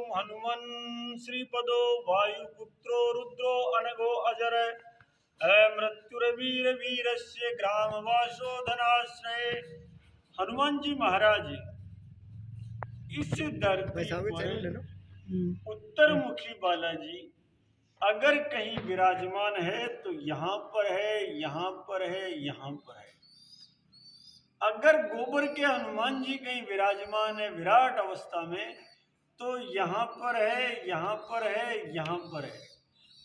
हनुमन श्रीपदो वायुपुत्रो रुद्रो अनघो अजर मृत्युरवीर वीरस्य ग्रामवासो धनाश्रय। हनुमान जी महाराज इस धरती पर उत्तरमुखी बालाजी अगर कहीं विराजमान है तो यहाँ पर है, यहाँ पर है, यहाँ पर है। अगर गोबर के हनुमान जी कहीं विराजमान है विराट अवस्था में तो यहाँ पर है, यहाँ पर है, यहाँ पर है।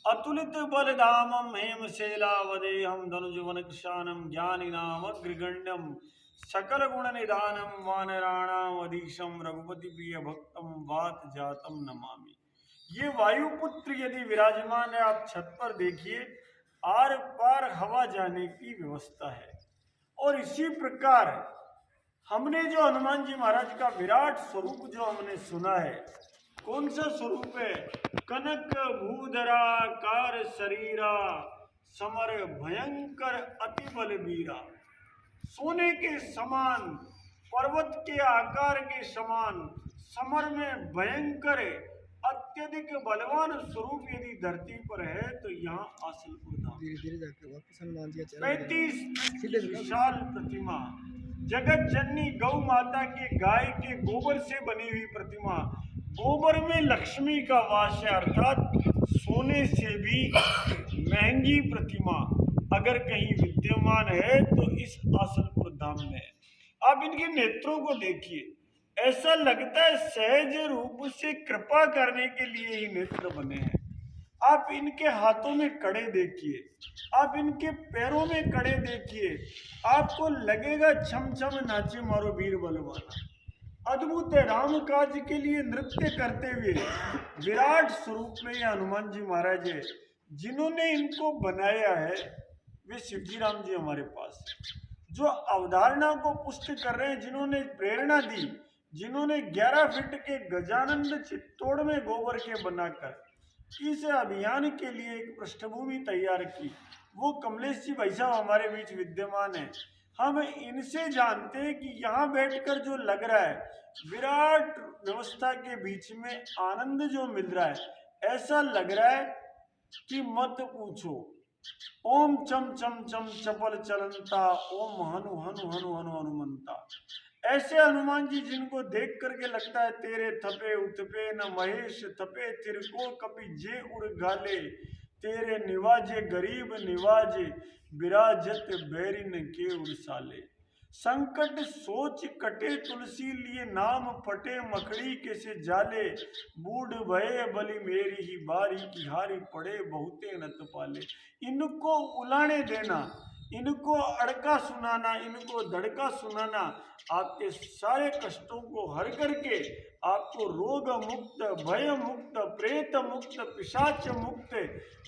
अतुलित बलधामम हेमशैला वदेहम धनुजवन कृशानम ज्ञानिनाम अग्रगण्यम सकल गुण निधानम वानराणाम अधीशम रघुपति प्रिय भक्तम वात जातम नमामि। ये वायुपुत्र यदि विराजमान है, आप छत पर देखिए, आर पार हवा जाने की व्यवस्था है। और इसी प्रकार हमने जो हनुमान जी महाराज का विराट स्वरूप जो हमने सुना है, कौन सा स्वरूप है? कनक भूधरा कार शरीरा समर भयंकर अति बलबीरा। सोने के समान, पर्वत के आकार के समान, समर में भयंकर अत्यधिक बलवान स्वरूप यदि धरती पर है तो यहाँ आसलपुर धाम 35 विशाल प्रतिमा, जगत जननी गौ माता के गाय के गोबर से बनी हुई प्रतिमा। गोबर में लक्ष्मी का वास है, अर्थात सोने से भी महंगी प्रतिमा अगर कहीं विद्यमान है तो इस आसलपुर धाम में। आप इनके नेत्रों को देखिए, ऐसा लगता है सहज रूप से कृपा करने के लिए ही नेत्र बने हैं। आप इनके हाथों में कड़े देखिए, आप इनके पैरों में कड़े देखिए, आपको लगेगा छम छम नाचे मारो वीर बलवाना। अद्भुत है, राम काज के लिए नृत्य करते हुए विराट स्वरूप में ये हनुमान जी महाराज है। जिन्होंने इनको बनाया है वे शिवजी राम जी हमारे पास, जो अवधारणा को पुष्ट कर रहे हैं, जिन्होंने प्रेरणा दी, जिन्होंने 11 फीट के गजानंद चित्तौड़ में गोबर के बनाकर इस अभियान के लिए एक पृष्ठभूमि तैयार की, वो कमलेश जी भाई साहब हमारे बीच विद्यमान है। हम इनसे जानते हैं कि यहाँ बैठकर जो लग रहा है, विराट व्यवस्था के बीच में आनंद जो मिल रहा है, ऐसा लग रहा है कि मत पूछो। ओम चम चम चम चपल चलंता, ओम हनु हनु हनु हनु हनुमंता। ऐसे हनुमान जी जिनको देख करके लगता है तेरे थपे उतपे न महेश थपे तिरको कपि जे उड़ गाले, तेरे निवाजे गरीब निवाजे विराजत बैरिन के उड़साले। संकट सोच कटे तुलसी लिए नाम फटे मकड़ी के से जाले, बूढ़ भये बलि मेरी ही बारी की हारी पड़े बहुते नत पाले। इनको उलाने देना, इनको अड़का सुनाना, इनको दड़का सुनाना आपके सारे कष्टों को हर करके आपको रोग मुक्त, भय मुक्त, प्रेत मुक्त, पिशाच मुक्त,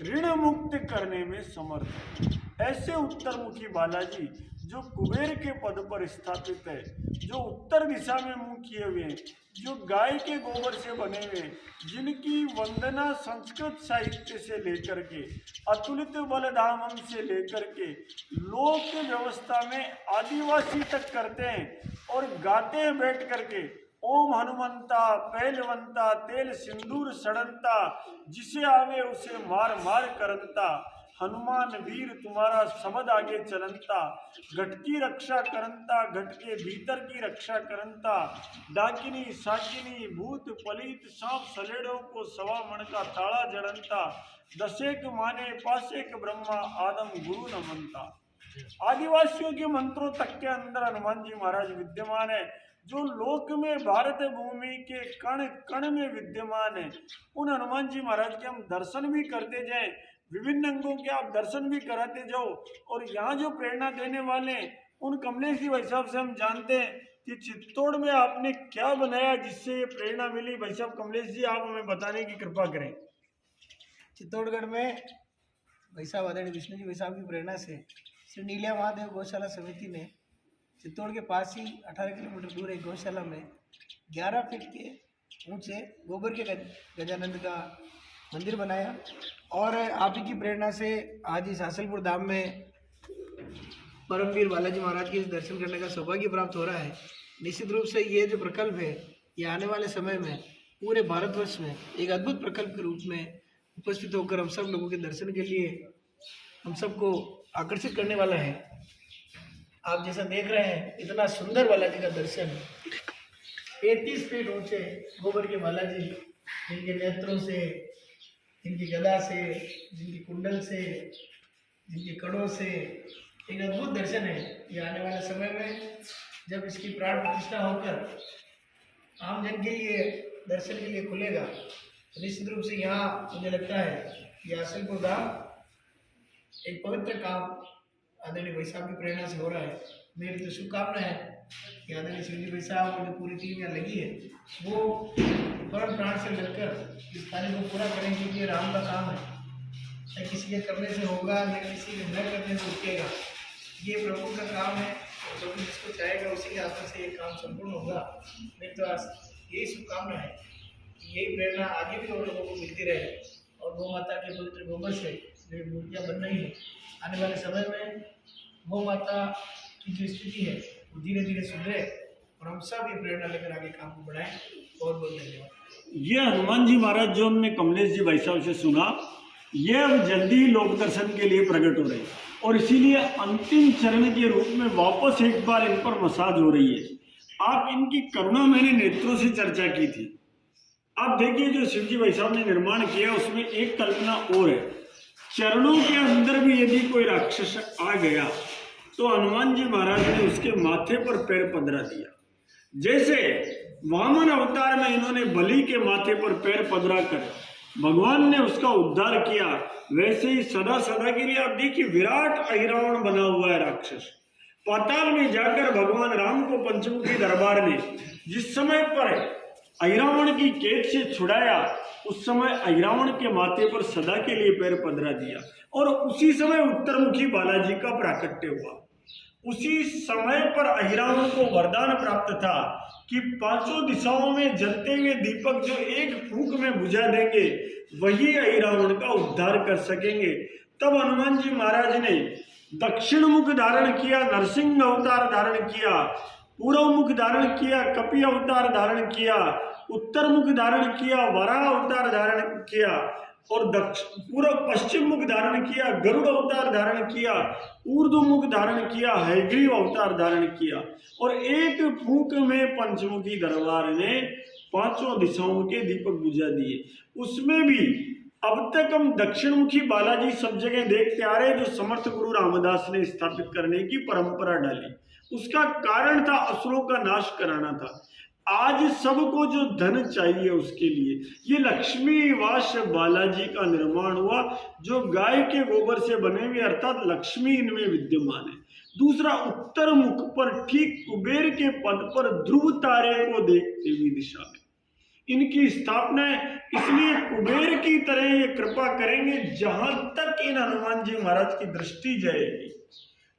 ऋण मुक्त करने में समर्थ। ऐसे उत्तरमुखी बालाजी जो कुबेर के पद पर स्थापित है, जो उत्तर दिशा में मुंह किए हुए हैं, जो गाय के गोबर से बने हुए हैं, जिनकी वंदना संस्कृत साहित्य से लेकर के अतुलित बलधामम से लेकर के लोक व्यवस्था में आदिवासी तक करते हैं और गाते हैं बैठ करके, ओम हनुमंता पहलवंता तेल सिंदूर सड़नता, जिसे आवे उसे मार मार करनता, हनुमान वीर तुम्हारा शब्द आगे चलनता, घट की रक्षा करनता, घट के भीतर की रक्षा करनता, डाकिनी साकिनी भूत पलीत सांप सलेड़ों को सवा मन का ताड़ा जड़नता, दशेक माने पासेक ब्रह्मा आदम गुरु न मनता। आदिवासियों के मंत्रों तक के अंदर हनुमान जी महाराज विद्यमान है, जो लोक में भारत भूमि के कण कण में विद्यमान है। उन हनुमान जी महाराज के हम दर्शन भी करते जाएं, विभिन्न अंगों के आप दर्शन भी कराते जाओ। और यहाँ जो प्रेरणा देने वाले हैं उन कमलेश जी भाई साहब से हम जानते हैं कि चित्तौड़ में आपने क्या बनाया जिससे ये प्रेरणा मिली। भाई साहब कमलेश जी आप हमें बताने की कृपा करें। चित्तौड़गढ़ में भाई साहब आदरणीय विष्णु जी भाई साहब की प्रेरणा से श्री नीलिया महादेव गौशाला समिति ने चित्तौड़ के पास ही 18 किलोमीटर दूर एक गौशाला में 11 फीट के ऊंचे गोबर के गजानंद का मंदिर बनाया। और आप ही की प्रेरणा से आज इस हासलपुर धाम में परमवीर बालाजी महाराज के दर्शन करने का सौभाग्य प्राप्त हो रहा है। निश्चित रूप से ये जो प्रकल्प है ये आने वाले समय में पूरे भारतवर्ष में एक अद्भुत प्रकल्प के रूप में उपस्थित होकर हम सब लोगों के दर्शन के लिए हम सबको आकर्षित करने वाला है। आप जैसा देख रहे हैं इतना सुंदर बालाजी का दर्शन, 33 फीट ऊंचे गोबर के बालाजी, जिनके नेत्रों से, जिनकी गदा से, जिनकी कुंडल से, जिनके कड़ों से एक अद्भुत दर्शन है। ये आने वाले समय में जब इसकी प्राण प्रतिष्ठा होकर आम जन के लिए दर्शन के लिए खुलेगा तो निश्चित रूप से यहाँ मुझे लगता है ये आसनपुर धाम एक पवित्र काम आदरणीय भाई साहब की प्रेरणा से हो रहा है। मेरी तो शुभकामना है कि आदरणीय शिवजी भाई साहब और जो पूरी टीम यहाँ लगी है वो फौरन प्राण से लगकर इस कार्य को पूरा करें, क्योंकि ये राम का काम है। न किसी के करने से होगा, न किसी के न करने से रुकेगा। ये प्रभु का काम है, जो भी जिसको चाहेगा उसी के हाथों से ये काम संपूर्ण होगा। मेरी तो यही शुभकामना है कि यही प्रेरणा आगे भी और लोगों को मिलती रहे और गौ माता के पवित्र गोबर से जो मूर्तियाँ बन रही हैं, आने वाले समय में गौ माता की जो स्थिति है वो धीरे धीरे सुधरे और हम सब ये प्रेरणा लेकर आगे काम को बढ़ाएं। बहुत बहुत धन्यवाद। ये हनुमान जी महाराज जो हमने कमलेश जी भाई साहब से सुना, ये अब जल्दी ही लोक दर्शन के लिए प्रकट हो रहे हैं और इसीलिए अंतिम चरण के रूप में वापस एक बार इन पर मसाज हो रही है। आप इनकी करुणा मैंने नेत्रों से चर्चा की थी। आप देखिए जो शिवजी भाई साहब ने निर्माण किया उसमें एक कल्पना और है, चरणों के अंदर भी यदि कोई राक्षस आ गया तो हनुमान जी महाराज ने उसके माथे पर पैर पधरा दिया। जैसे वामन अवतार में इन्होंने बलि के माथे पर पैर पधरा कर भगवान ने उसका उद्धार किया, वैसे ही सदा सदा के लिए आप देखिए विराट अहिरावण बना हुआ है राक्षस। पाताल में जाकर भगवान राम को पंचमुखी दरबार ने जिस समय पर अहिरावण की कैद से छुड़ाया, उस समय अहिरावण के माथे पर सदा के लिए पैर पधरा दिया और उसी समय उत्तरमुखी बालाजी का प्राकट्य हुआ। उसी समय पर अहिरावण को वरदान प्राप्त था कि पांचों दिशाओं में जलते हुए दीपक जो एक फूंक में बुझा देंगे वही अहिरावण का उद्धार कर सकेंगे। तब हनुमान जी महाराज ने दक्षिण मुख धारण किया, नरसिंह अवतार धारण किया, पूर्व मुख धारण किया, कपि अवतार धारण किया, उत्तर मुख धारण किया, वराह अवतार धारण किया और पूर्व पश्चिम मुख धारण किया, गरुड़ अवतार धारण किया, ऊर्ध्व मुख धारण किया, हयग्रीव अवतार धारण किया और एक फूंक में पंचमुखी दरबार ने पांचों दिशाओं के दीपक बुझा दिए। उसमें भी अब तक हम दक्षिण मुखी बालाजी सब जगह देखते आ रहे, जो समर्थ गुरु रामदास ने स्थापित करने की परंपरा डाली। उसका कारण था असुरों का नाश कराना था। आज सबको जो धन चाहिए उसके लिए ये लक्ष्मी वास बालाजी का निर्माण हुआ, जो गाय के गोबर से बने हुए, अर्थात लक्ष्मी इनमें विद्यमान है। दूसरा, उत्तर मुख पर ठीक कुबेर के पद पर ध्रुव तारे को देखते हुए दिशा में इनकी स्थापना है। इसलिए कुबेर की तरह ये कृपा करेंगे, जहां तक इन हनुमान जी महाराज की दृष्टि जाएगी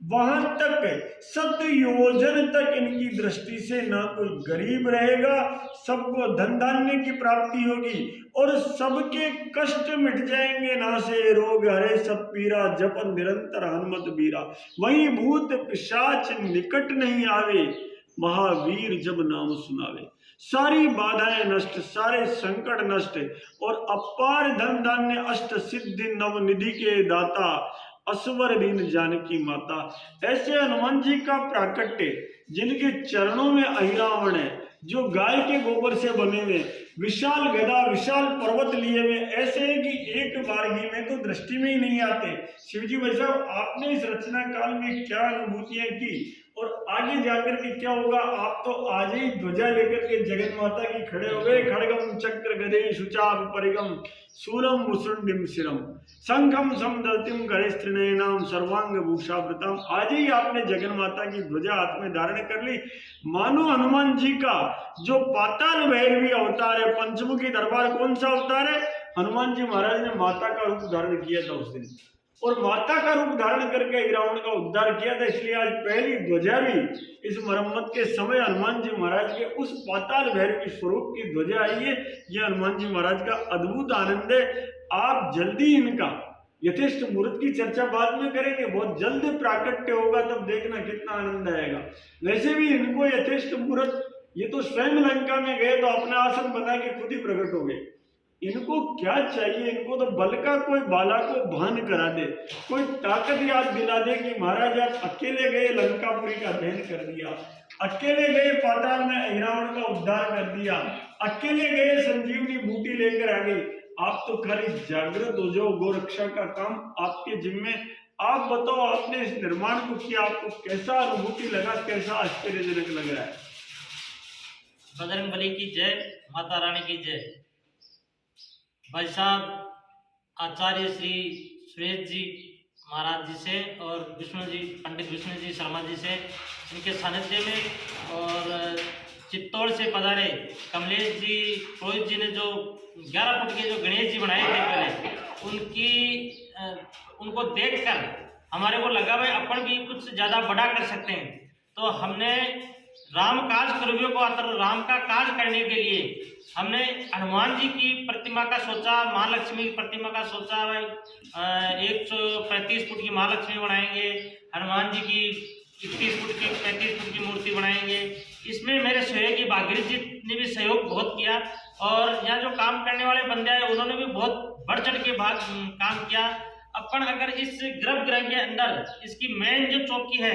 वहां तक 7 योजन तक इनकी दृष्टि से ना कोई गरीब रहेगा, सबको धन धान्य की प्राप्ति होगी और सबके कष्ट मिट जाएंगे। ना से रोग हरे सब पीरा, जपन निरंतर हनुमत बीरा। वही भूत पिशाच निकट नहीं आवे, महावीर जब नाम सुनावे। सारी बाधाएं नष्ट, सारे संकट नष्ट और अपार धन धान्य, अष्ट सिद्धि नव निधि के दाता, असवर दीन जानकी माता। ऐसे हनुमान जी का प्राकट्य, जिनके चरणों में अहिरावण है, जो गाय के गोबर से बने हुए, विशाल गदा, विशाल पर्वत लिए हुए, ऐसे है कि एक बारगी में तो दृष्टि में ही नहीं आते। शिवजी भाई साहब, आपने इस रचना काल में क्या अनुभूतियां की और आगे जाकर के क्या होगा? आप तो आज ही ध्वजा लेकर के जगन माता की खड़े हो गए। खड़गम चक्र गदे शुचाभ परिगम शूलम मुसुंडिम शिरम संघम समदतिम गणेस्त्रिनयनाम सर्वांग भूषावृतम। आज ही आपने जगन माता की ध्वजा हाथ में धारण कर ली। मानो हनुमान जी का जो पाताल भैरवी अवतार है, पंचमुखी दरबार कौन सा अवतार है? हनुमान जी महाराज ने माता का रूप धारण किया था उस दिन और माता का रूप धारण करके रावण का उद्धार किया था। इसलिए आज पहली ध्वजा भी इस मरम्मत के समय हनुमान जी महाराज के उस पाताल भैरवी स्वरूप की ध्वजा आई है। यह हनुमान जी महाराज का अद्भुत आनंद है। आप जल्दी इनका यथेष्ट मुहूर्त की चर्चा बाद में करेंगे, बहुत जल्द प्राकट्य होगा, तब देखना कितना आनंद आएगा। वैसे भी इनको यथेष्ट मुहूर्त ये तो स्वयं लंका में गए तो अपना आसन बना के खुद ही प्रकट हो गए। इनको क्या चाहिए? इनको तो बल का कोई बाला को भान करा दे, कोई ताकत याद दिला दे कि महाराज आप अकेले गए लंकापुरी का दहन कर दिया, अकेले गए पाताल में रावण का उद्धार कर दिया, अकेले गए संजीवनी बूटी लेकर आ गई। आप तो खाली जागृत हो जाओ, गोरक्षा का काम आपके जिम्मे। आप बताओ, आपने इस निर्माण को किया, आपको कैसा अनुभूति लगा, कैसा आश्चर्यजनक लग रहा है? बजरंग बली की जय, माता रानी की जय। भाई साहब, आचार्य श्री सुरेश जी महाराज जी से और विष्णु जी, पंडित विष्णु जी शर्मा जी से, इनके सानिध्य में और चित्तौड़ से पधारे कमलेश जी पुरोहित जी ने जो 11 फुट के जो गणेश जी बनाए थे पहले, उनको देखकर हमारे को लगा भाई अपन भी कुछ ज़्यादा बड़ा कर सकते हैं। तो हमने राम काज कर्मियों को राम का काज करने के लिए हमने हनुमान जी की प्रतिमा का सोचा, महालक्ष्मी की प्रतिमा का सोचा। भाई 135 फुट की महालक्ष्मी बनाएंगे, हनुमान जी की 31 फुट की 35 फुट की मूर्ति बनाएंगे। इसमें मेरे सहयोगी भागीरथ जी ने भी सहयोग बहुत किया और यहाँ जो काम करने वाले बंदे आए उन्होंने भी बहुत बढ़ चढ़ के काम किया। अपन अगर इस गर्भगृह के अंदर इसकी मेन जो चौकी है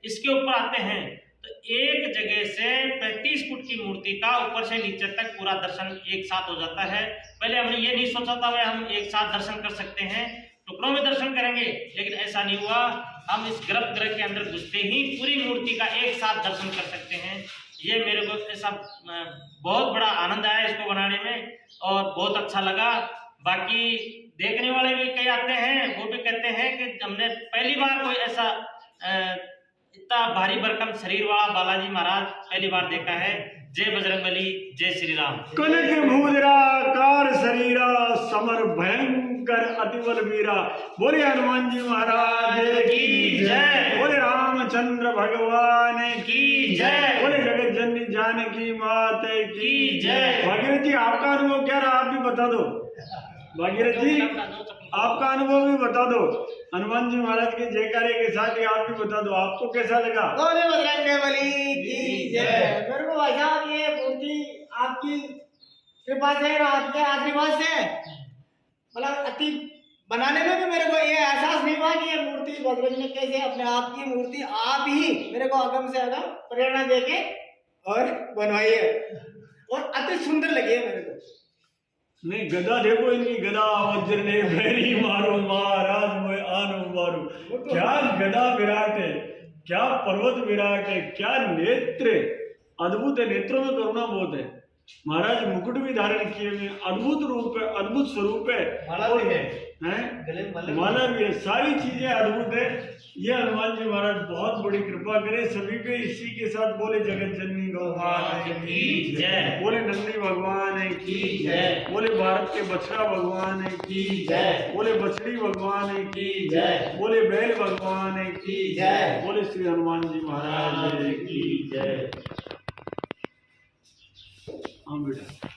इसके ऊपर आते हैं तो एक जगह से 35 फुट की मूर्ति का ऊपर से नीचे तक पूरा दर्शन एक साथ हो जाता है। पहले हमने ये नहीं सोचा था भाई हम एक साथ दर्शन कर सकते हैं, टुकड़ों में दर्शन करेंगे, लेकिन ऐसा नहीं हुआ। हम इस गर्भगृह के अंदर घुसते ही पूरी मूर्ति का एक साथ दर्शन कर सकते हैं। ये मेरे को ऐसा बहुत बड़ा आनंद आया इसको बनाने में और बहुत अच्छा लगा। बाकी देखने वाले भी कई आते हैं, वो भी कहते हैं कि हमने पहली बार कोई ऐसा इतना भारी भरकम शरीर वाला बालाजी महाराज पहली बार देखा है। जय बजरंगबली, जय श्री राम। कनक भूधराकार शरीरा, समर भयंकर अतिबल वीरा। बोले हनुमान जी महाराज की जय, बोले रामचंद्र भगवान की जय, बोले जगत जननी जानकी मात की जय। भागीरथ जी, आपका अनुभव क्या रहा, आप भी बता दो। भागीरथ जी, आपका अनुभव भी बता दो। हनुमान जी महाराज के जयकारे के साथ ही आप भी बता दो, आपको कैसा लगा? बोले बजरंगबली की जय। मेरे को भाई साहब ये मूर्ति आपकी कृपा से और आपके आशीर्वाद से मतलब अति बनाने में भी मेरे को ये एहसास नहीं हुआ कि ये मूर्ति बजरंग ने कैसे अपने आप की मूर्ति आप ही मेरे को अगम से अगम प्रेरणा देके और बनवाई है और अति सुंदर लगी है मेरे को। नहीं, गदा देखो, इनकी गदा वज्र ने भैरी मारो महाराज मोए आनो मारो। क्या गदा विराट है, क्या पर्वत विराट है, क्या नेत्र अद्भुत है, नेत्रों में करुणा बहुत है। महाराज मुकुट भी धारण किए हुए, अद्भुत रूप है, अद्भुत स्वरूप है, माला भी है, माला भी है, सारी चीजें अद्भुत है। ये हनुमान जी महाराज बहुत बड़ी कृपा करे सभी पे। इसी के साथ बोले जगत जननी गौ माता की जय, बोले नंदी भगवान की जय, बोले भारत के बछड़ा भगवान की जय, बोले बछड़ी भगवान की जय, बोले बैल भगवान की जय, बोले श्री हनुमान जी महाराज की जय। हाँ बेटा।